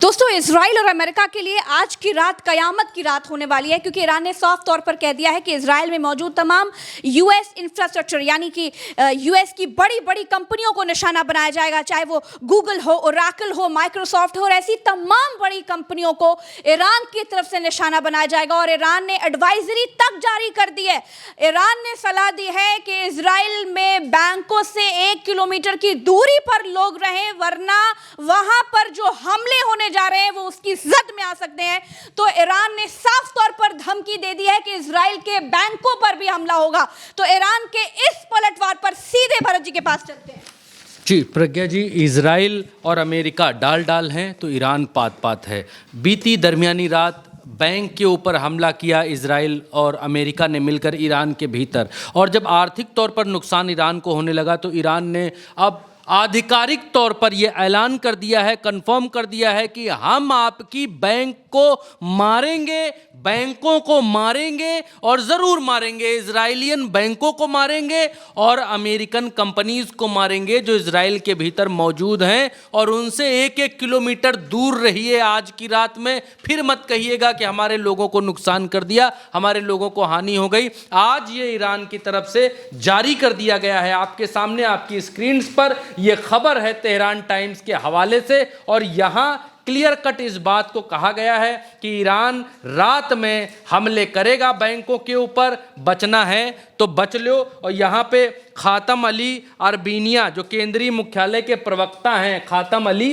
दोस्तों, इजराइल और अमेरिका के लिए आज की रात कयामत की रात होने वाली है, क्योंकि ईरान ने साफ तौर पर कह दिया है कि इजराइल में मौजूद तमाम यूएस इंफ्रास्ट्रक्चर यानी कि यूएस की बड़ी बड़ी कंपनियों को निशाना बनाया जाएगा, चाहे वो गूगल हो, ओरेकल हो, माइक्रोसॉफ्ट हो, और ऐसी तमाम बड़ी कंपनियों को ईरान की तरफ से निशाना बनाया जाएगा। और ईरान ने एडवाइजरी तक जारी कर दी है। ईरान ने सलाह दी है कि इजराइल में बैंकों से 1 किलोमीटर की दूरी पर लोग रहें, वरना वहां पर जो हमले होने जा रहे हैं वो उसकी जद में आ सकते हैं। तो ईरान ने साफ तौर पर धमकी दे दी है कि इजराइल के बैंकों पर भी हमला होगा। तो ईरान के इस पलटवार पर सीधे भरत जी के पास चलते हैं। जी प्रज्ञा जी, इजराइल और अमेरिका डाल डाल हैं तो ईरान पात पात है। बीती दरमियानी रात बैंक के ऊपर हमला किया इजराइल और अमेरिका ने मिलकर ईरान के भीतर, और जब आर्थिक तौर पर नुकसान ईरान को होने लगा तो ईरान ने अब आधिकारिक तौर पर यह ऐलान कर दिया है, कंफर्म कर दिया है कि हम आपकी बैंक को मारेंगे, बैंकों को मारेंगे और ज़रूर मारेंगे। इजराइलियन बैंकों को मारेंगे और अमेरिकन कंपनीज को मारेंगे जो इजराइल के भीतर मौजूद हैं, और उनसे 1-1 किलोमीटर दूर रहिए आज की रात में। फिर मत कहिएगा कि हमारे लोगों को नुकसान कर दिया, हमारे लोगों को हानि हो गई। आज ये ईरान की तरफ से जारी कर दिया गया है। आपके सामने आपकी स्क्रीन पर यह खबर है तेहरान टाइम्स के हवाले से, और यहां क्लियर कट इस बात को कहा गया है कि ईरान रात में हमले करेगा बैंकों के ऊपर, बचना है तो बच लो। और यहाँ पे खातम अली अरबीनिया जो केंद्रीय मुख्यालय के प्रवक्ता हैं, खातम अली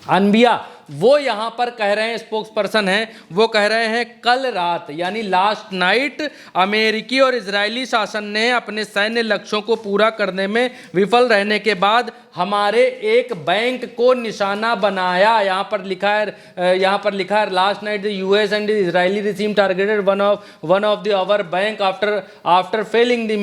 अनबिया, वो यहाँ पर कह रहे हैं, स्पोक्स पर्सन हैं, वो कह रहे हैं कल रात यानी लास्ट नाइट अमेरिकी और इजरायली शासन ने अपने सैन्य लक्ष्यों को पूरा करने में विफल रहने के बाद हमारे एक बैंक को निशाना बनाया। यहाँ पर लिखा है last night the US and Israeli regime targeted one of the our bank after failing the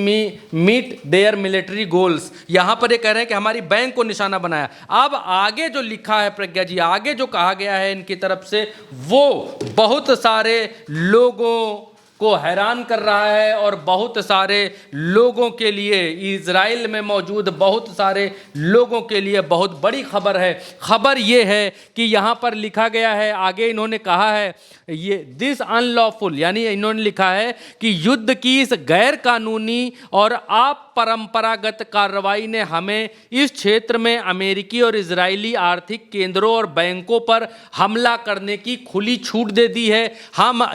meet their military goals. यहाँ पर ये कह रहे हैं कि हमारी बैंक को निशाना बनाया। अब आगे जो लिखा है प्रज्ञा जी, आगे जो कहा गया है इनकी तरफ से, वो बहुत सारे लोगों को हैरान कर रहा है और बहुत सारे लोगों के लिए, इजराइल में मौजूद बहुत सारे लोगों के लिए बहुत बड़ी खबर है। खबर ये है कि यहाँ पर लिखा गया है, आगे इन्होंने कहा है ये दिस अनलॉफुल, यानी इन्होंने लिखा है कि युद्ध की इस गैर कानूनी और अपरंपरागत कार्रवाई ने हमें इस क्षेत्र में अमेरिकी और इजरायली आर्थिक केंद्रों और बैंकों पर हमला करने की खुली छूट दे दी है।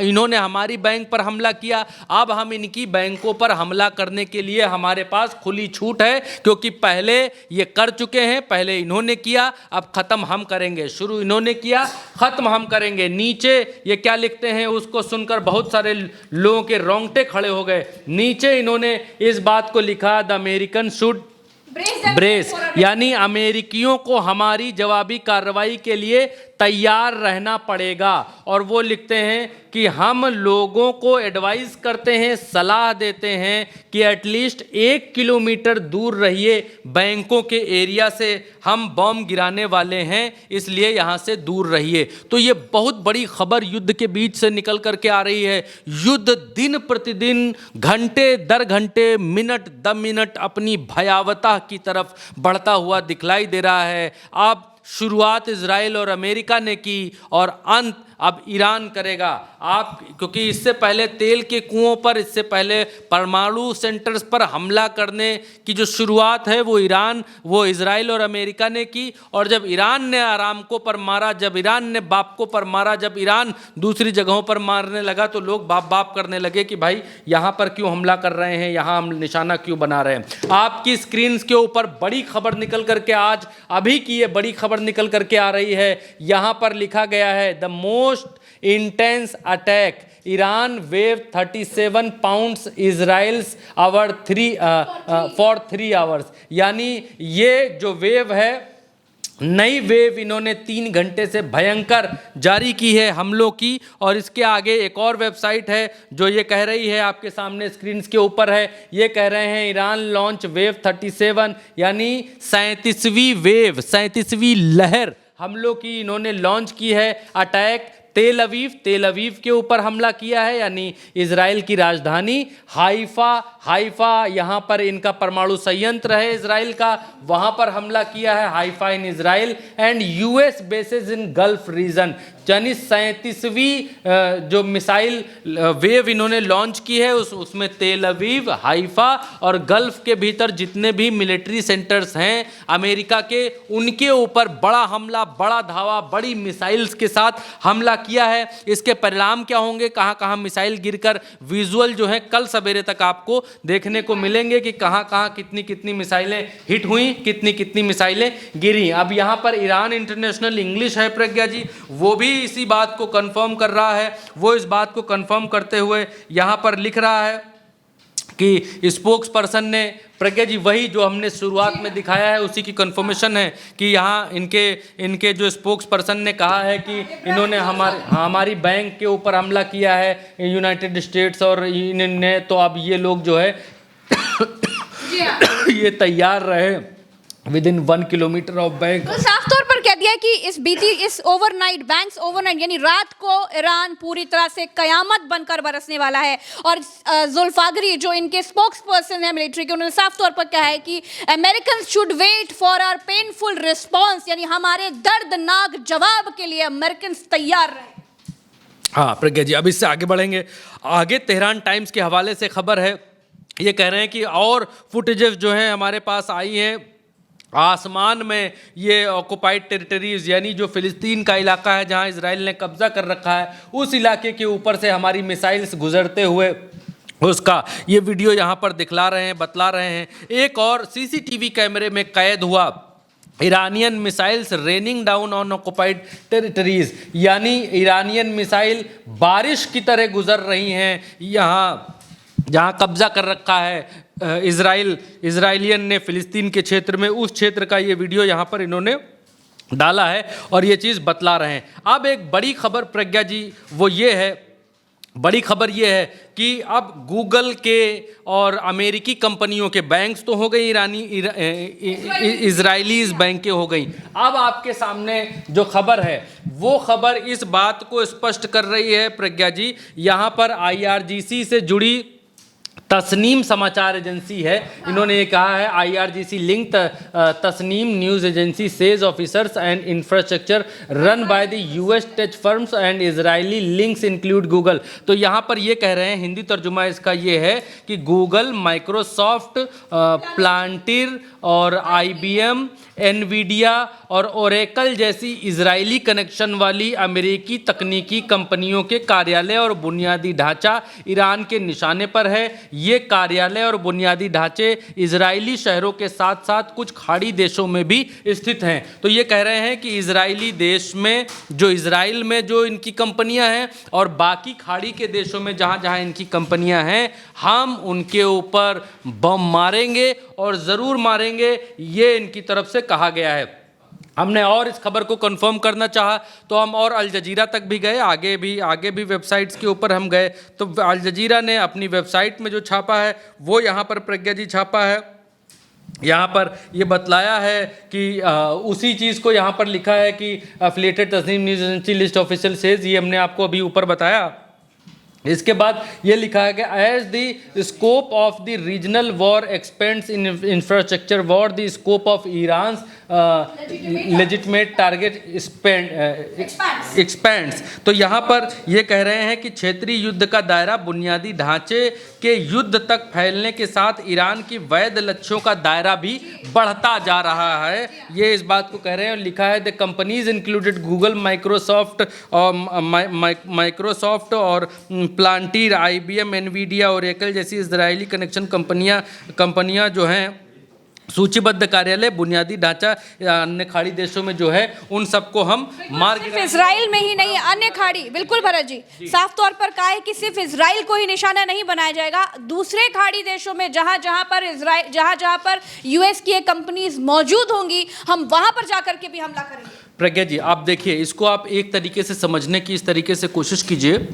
इन्होंने हमारी बैंक पर हमला किया, अब हम इनकी बैंकों पर हमला करने के लिए हमारे पास खुली छूट है, क्योंकि पहले ये कर चुके हैं, पहले इन्होंने किया, अब खत्म हम करेंगे। शुरू इन्होंने किया, खत्म हम करेंगे। नीचे ये क्या लिखते हैं उसको सुनकर बहुत सारे लोगों के रोंगटे खड़े हो गए। नीचे इन्होंने इस बात को लिखा, द अमेरिकन शुड ब्रेस, यानी अमेरिकियों को हमारी जवाबी कार्रवाई के लिए तैयार रहना पड़ेगा। और वो लिखते हैं कि हम लोगों को एडवाइस करते हैं, सलाह देते हैं कि एटलीस्ट 1 किलोमीटर दूर रहिए बैंकों के एरिया से, हम बम गिराने वाले हैं, इसलिए यहाँ से दूर रहिए। तो ये बहुत बड़ी खबर युद्ध के बीच से निकल करके आ रही है। युद्ध दिन प्रतिदिन, घंटे दर घंटे, मिनट द मिनट अपनी भयावता की तरफ बढ़ता हुआ दिखलाई दे रहा है। अब शुरुआत इजराइल और अमेरिका ने की और अंत अब ईरान करेगा। क्योंकि इससे पहले तेल के कुओं पर, इससे पहले परमाणु सेंटर्स पर हमला करने की जो शुरुआत है वो इजराइल और अमेरिका ने की। और जब ईरान ने आरामको पर मारा, जब ईरान ने बापको पर मारा, जब ईरान दूसरी जगहों पर मारने लगा, तो लोग बाप करने लगे कि भाई यहाँ पर क्यों हमला कर रहे हैं, यहाँ हम निशाना क्यों बना रहे हैं। आपकी स्क्रीन के ऊपर बड़ी खबर निकल करके, आज अभी की ये बड़ी खबर निकल करके आ रही है। यहाँ पर लिखा गया है, the most intense attack, Iran wave 37 pounds Israel's for 3 hours। यानी ये जो वेव है, नई वेव इन्होंने 3 घंटे से भयंकर जारी की है हमलों की। और इसके आगे एक और वेबसाइट है जो ये कह रही है, आपके सामने स्क्रीन के ऊपर है, ये कह रहे हैं ईरान लॉन्च वेव 37, यानी 37वीं वेव, 37वीं लहर हमलों की इन्होंने लॉन्च की है। अटैक तेल अवीव के ऊपर हमला किया है, यानी इजराइल की राजधानी हाइफा यहाँ पर इनका परमाणु संयंत्र है इजराइल का, वहाँ पर हमला किया है, Haifa in Israel and US bases in Gulf region, यानी 37वीं जो मिसाइल वेव इन्होंने लॉन्च की है उसमें तेल अवीव, हाइफा और गल्फ के भीतर जितने भी मिलिट्री सेंटर्स हैं अमेरिका के, उनके ऊपर बड़ा हमला, बड़ा धावा, बड़ी मिसाइल्स के साथ हमला किया है। इसके परिणाम क्या होंगे, कहाँ कहाँ मिसाइल गिरकर विजुअल जो है कल सवेरे तक आपको देखने को मिलेंगे कि कहाँ कहाँ कितनी कितनी मिसाइलें हिट हुई, कितनी कितनी मिसाइलें गिरी। अब यहाँ पर ईरान इंटरनेशनल इंग्लिश है प्रज्ञा जी, वो भी इसी बात को कंफर्म कर रहा है। वो इस बात को कंफर्म करते हुए यहाँ पर लिख रहा है कि स्पोक्स पर्सन ने, प्रज्ञा जी वही जो हमने शुरुआत में दिखाया है उसी की कंफर्मेशन है कि यहाँ इनके जो स्पोक्स पर्सन ने कहा है कि इन्होंने हमारी बैंक के ऊपर हमला किया है यूनाइटेड स्टेट्स और इन्होंने, तो अब ये लोग जो है ये तैयार रहे with in 1 kilometre of bank. तो साफ तौर पर कह दिया कि इस ओवरनाइट बैंक्स ओवरनाइट यानी रात को ईरान पूरी तरह से कयामत बनकर बरसने वाला है। और जुल्फागरी जो इनके स्पोक्स पर्सन है मिलिट्री के, उन्होंने साफ तौर पर कहा है कि American should wait for our painful response, यानी हमारे दर्दनाक जवाब के लिए अमेरिकन तैयार रहे। हाँ प्रज्ञा जी, अब इससे आगे बढ़ेंगे। आगे तेहरान टाइम्स के हवाले से खबर है, ये कह रहे हैं कि और फुटेजेस जो हैं हमारे पास आई हैं, आसमान में ये ऑक्युपाइड टेरिटरीज यानी जो फिलिस्तीन का इलाका है जहां इजराइल ने कब्जा कर रखा है, उस इलाके के ऊपर से हमारी मिसाइल्स गुजरते हुए उसका ये वीडियो यहाँ पर दिखला रहे हैं, बतला रहे हैं। एक और सीसीटीवी कैमरे में कैद हुआ Iranian missiles raining down on occupied territories, यानी ईरानियन मिसाइल बारिश की तरह गुजर रही हैं यहाँ जहाँ कब्जा कर रखा है इजराइलियन ने फिलिस्तीन के क्षेत्र में। उस क्षेत्र का ये वीडियो यहाँ पर इन्होंने डाला है और ये चीज़ बतला रहे हैं। अब एक बड़ी खबर प्रज्ञा जी वो ये है, बड़ी खबर ये है कि अब गूगल के और अमेरिकी कंपनियों के बैंक्स तो हो गई, इजरायलीज बैंकें हो गई। अब आपके सामने जो खबर है वो खबर इस बात को स्पष्ट कर रही है प्रज्ञा जी, यहाँ पर IRGC से जुड़ी तस्नीम समाचार एजेंसी है, इन्होंने ये कहा है IRGC link Tasnim news agency says officers and infrastructure run by the US tech firms and Israeli links include Google. तो यहाँ पर ये कह रहे हैं, हिंदी तर्जुमा इसका ये है कि गूगल, माइक्रोसॉफ्ट, प्लांटिर और IBM, एनवीडिया और ओरेकल जैसी इजरायली कनेक्शन वाली अमेरिकी तकनीकी कंपनियों के कार्यालय और बुनियादी ढांचा ईरान के निशाने पर है। ये कार्यालय और बुनियादी ढांचे इजरायली शहरों के साथ साथ कुछ खाड़ी देशों में भी स्थित हैं। तो ये कह रहे हैं कि इजरायली देश में जो इजराइल में जो इनकी कंपनियां हैं और बाकी खाड़ी के देशों में जहां जहां इनकी कंपनियां हैं, हम उनके ऊपर बम मारेंगे और ज़रूर मारेंगे, ये इनकी तरफ से कहा गया है। हमने और इस खबर को कंफर्म करना चाहा तो हम और अल जजीरा तक भी गए, आगे भी वेबसाइट्स के ऊपर हम गए तो अल जजीरा ने अपनी वेबसाइट में जो छापा है वो यहाँ पर प्रज्ञा जी छापा है। यहाँ पर ये बतलाया है कि उसी चीज़ को यहाँ पर लिखा है कि affiliated Tasnim news agency list official says, ये हमने आपको अभी ऊपर बताया। इसके बाद ये लिखा है कि as the scope of the regional war expands in infrastructure war the scope of Iran legitimate target expands. तो यहाँ पर ये कह रहे हैं कि क्षेत्रीय युद्ध का दायरा बुनियादी ढांचे के युद्ध तक फैलने के साथ ईरान की वैध लक्ष्यों का दायरा भी बढ़ता जा रहा है, ये इस बात को कह रहे हैं। लिखा है the companies included Google, Microsoft और प्लांटीर, IBM, एनवीडिया, ओरेकल जैसी इजरायली कनेक्शन कंपनियां जो हैं सूचीबद्ध कार्यालय, बुनियादी ढांचा अन्य खाड़ी देशों में जो है उन सबको हम मार सिर्फ इजराइल में ही नहीं, अन्य खाड़ी, बिल्कुल भरत जी साफ तौर पर कहा है कि सिर्फ इजराइल को ही निशाना नहीं बनाया जाएगा, दूसरे खाड़ी देशों में जहां पर US की कंपनीज मौजूद होंगी हम वहां पर जाकर के भी हमला करेंगे। प्रज्ञा जी आप देखिए, इसको आप एक तरीके से समझने की इस तरीके से कोशिश कीजिए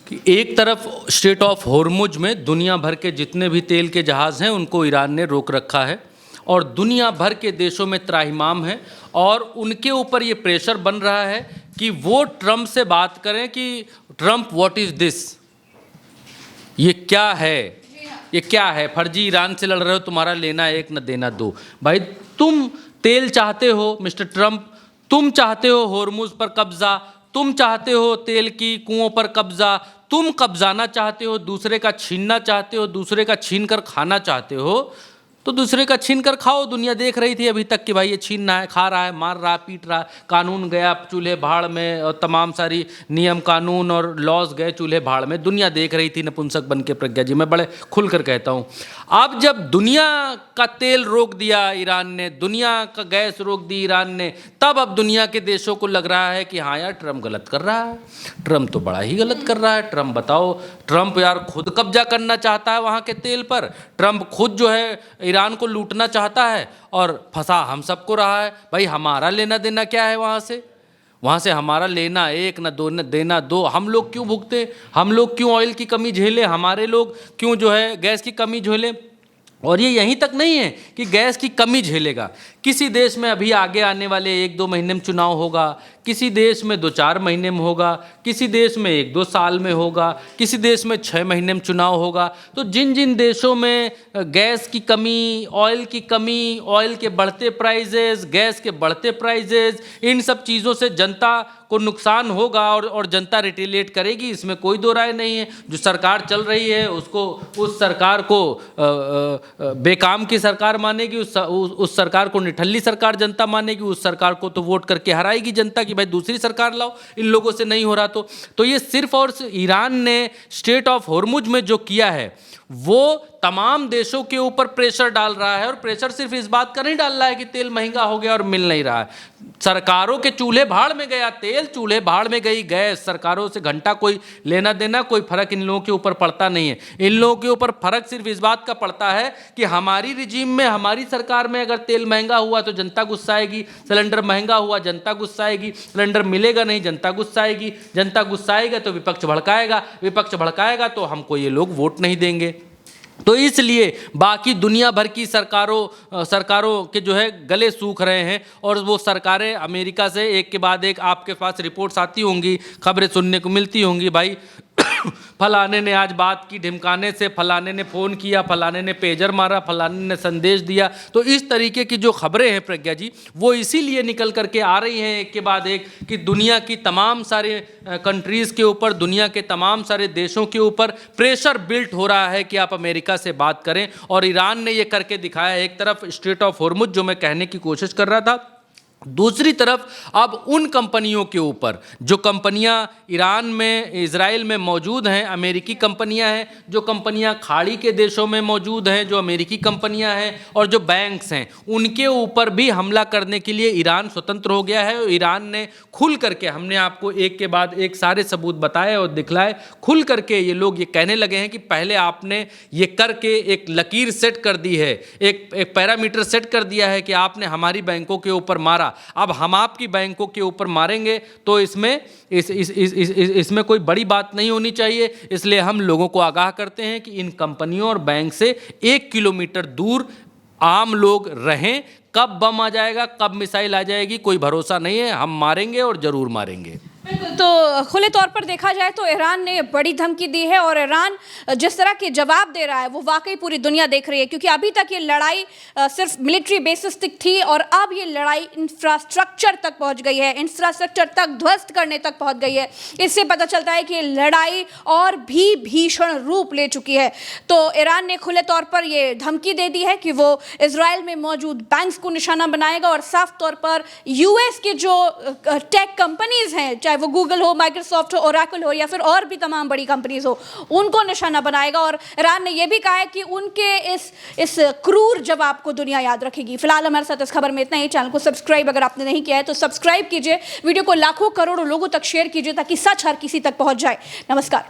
कि एक तरफ स्ट्रेट ऑफ होर्मुज में दुनिया भर के जितने भी तेल के जहाज़ हैं उनको ईरान ने रोक रखा है और दुनिया भर के देशों में त्राहिमाम है और उनके ऊपर ये प्रेशर बन रहा है कि वो ट्रंप से बात करें कि ट्रंप व्हाट इज दिस, ये क्या है, ये क्या है, फर्जी ईरान से लड़ रहे हो, तुम्हारा लेना एक न देना दो। भाई तुम तेल चाहते हो मिस्टर ट्रंप, तुम चाहते हो होर्मुज पर कब्जा, तुम चाहते हो तेल की कुओं पर कब्जा, तुम कब्जाना चाहते हो, दूसरे का छीनना चाहते हो, दूसरे का छीन कर खाना चाहते हो, तो दूसरे का छीन कर खाओ। दुनिया देख रही थी अभी तक कि भाई ये छीनना है, खा रहा है, मार रहा है, पीट रहा है, कानून गया चूल्हे भाड़ में, और तमाम सारी नियम कानून और लॉज गए चूल्हे भाड़ में। दुनिया देख रही थी नपुंसक बन के प्रज्ञा जी, मैं बड़े खुल कर कहता हूँ। अब जब दुनिया का तेल रोक दिया ईरान ने, दुनिया का गैस रोक दी ईरान ने, तब अब दुनिया के देशों को लग रहा है कि हाँ यार ट्रंप गलत कर रहा है, ट्रंप तो बड़ा ही गलत कर रहा है। ट्रंप बताओ, ट्रंप यार खुद कब्जा करना चाहता है वहाँ के तेल पर, ट्रंप खुद जो है ईरान को लूटना चाहता है और फंसा हम सबको रहा है। भाई हमारा लेना देना क्या है वहाँ से हमारा लेना एक न दो न देना दो। हम लोग क्यों भुगते, हम लोग क्यों ऑयल की कमी झेले, हमारे लोग क्यों जो है गैस की कमी झेले। और ये यहीं तक नहीं है कि गैस की कमी झेलेगा, किसी देश में अभी आगे आने वाले 1-2 महीने में चुनाव होगा, किसी देश में 2-4 महीने में होगा, किसी देश में 1-2 साल में होगा, किसी देश में 6 महीने में चुनाव होगा। तो जिन जिन देशों में गैस की कमी, ऑयल की कमी, ऑयल के बढ़ते प्राइजेस, गैस के बढ़ते प्राइजेस, इन सब चीज़ों से जनता को नुकसान होगा और जनता रिटेलिएट करेगी, इसमें कोई दो राय नहीं है। जो सरकार चल रही है उसको, उस सरकार को बेकाम की सरकार मानेगी, उस सरकार को निठल्ली सरकार जनता मानेगी, उस सरकार को तो वोट करके हराएगी जनता कि भाई दूसरी सरकार लाओ, इन लोगों से नहीं हो रहा। तो ये सिर्फ और ईरान ने स्ट्रेट ऑफ होर्मुज में जो किया है वो तमाम देशों के ऊपर प्रेशर डाल रहा है। और प्रेशर सिर्फ इस बात का नहीं डाल रहा है कि तेल महंगा हो गया और मिल नहीं रहा है, सरकारों के चूल्हे भाड़ में गया तेल, चूल्हे भाड़ में गई गैस, सरकारों से घंटा कोई लेना देना, कोई फर्क इन लोगों के ऊपर पड़ता नहीं है। इन लोगों के ऊपर फर्क सिर्फ इस बात का पड़ता है कि हमारी रिजीम में, हमारी सरकार में अगर तेल महंगा हुआ तो जनता गुस्साएगी, सिलेंडर महंगा हुआ जनता गुस्साएगी, सिलेंडर मिलेगा नहीं जनता गुस्साएगी, जनता गुस्साएगा तो विपक्ष भड़काएगा, विपक्ष भड़काएगा तो हमको ये लोग वोट नहीं देंगे। तो इसलिए बाकी दुनिया भर की सरकारों के जो है गले सूख रहे हैं और वो सरकारें अमेरिका से एक के बाद एक आपके पास रिपोर्ट्स आती होंगी, खबरें सुनने को मिलती होंगी, भाई फलाने ने आज बात की ढिमकाने से, फलाने ने फ़ोन किया, फलाने ने पेजर मारा, फलाने ने संदेश दिया। तो इस तरीके की जो खबरें हैं प्रज्ञा जी, वो इसीलिए निकल करके आ रही हैं एक के बाद एक कि दुनिया की तमाम सारे कंट्रीज़ के ऊपर, दुनिया के तमाम सारे देशों के ऊपर प्रेशर बिल्ट हो रहा है कि आप अमेरिका से बात करें। और ईरान ने ये करके दिखाया। एक तरफ स्ट्रेट ऑफ होर्मुज जो मैं कहने की कोशिश कर रहा था, दूसरी तरफ अब उन कंपनियों के ऊपर जो कंपनियां ईरान में, इजराइल में मौजूद हैं, अमेरिकी कंपनियां हैं, जो कंपनियां खाड़ी के देशों में मौजूद हैं, जो अमेरिकी कंपनियां हैं, और जो बैंक्स हैं, उनके ऊपर भी हमला करने के लिए ईरान स्वतंत्र हो गया है। ईरान ने खुल करके, हमने आपको एक के बाद एक सारे सबूत बताए और दिखलाए, खुल करके ये लोग ये कहने लगे हैं कि पहले आपने ये करके एक लकीर सेट कर दी है, एक पैरामीटर सेट कर दिया है कि आपने हमारी बैंकों के ऊपर मारा, अब हम आपकी बैंकों के ऊपर मारेंगे। तो इसमें कोई बड़ी बात नहीं होनी चाहिए। इसलिए हम लोगों को आगाह करते हैं कि इन कंपनियों और बैंक से 1 किलोमीटर दूर आम लोग रहें। कब बम आ जाएगा, कब मिसाइल आ जाएगी, कोई भरोसा नहीं है। हम मारेंगे और ज़रूर मारेंगे। तो खुले तौर पर देखा जाए तो ईरान ने बड़ी धमकी दी है और ईरान जिस तरह के जवाब दे रहा है वो वाकई पूरी दुनिया देख रही है, क्योंकि अभी तक ये लड़ाई सिर्फ मिलिट्री बेसिस तक थी और अब ये लड़ाई इंफ्रास्ट्रक्चर तक पहुंच गई है, इंफ्रास्ट्रक्चर तक ध्वस्त करने तक पहुंच गई है। इससे पता चलता है कि ये लड़ाई और भी भीषण रूप ले चुकी है। तो ईरान ने खुले तौर पर ये धमकी दे दी है कि वो इजराइल में मौजूद बैंक्स को निशाना बनाएगा और साफ तौर पर यूएस के जो टेक कंपनीज हैं, चाहे वो गूगल हो, माइक्रोसॉफ्ट हो, ओरेकल हो या फिर और भी तमाम बड़ी कंपनीज हो, उनको निशाना बनाएगा। और ईरान ने यह भी कहा है कि उनके इस क्रूर जवाब को दुनिया याद रखेगी। फिलहाल हमारे साथ इस खबर में इतना ही। चैनल को सब्सक्राइब अगर आपने नहीं किया है तो सब्सक्राइब कीजिए, वीडियो को लाखों करोड़ों लोगों तक शेयर कीजिए ताकि सच हर किसी तक पहुंच जाए। नमस्कार।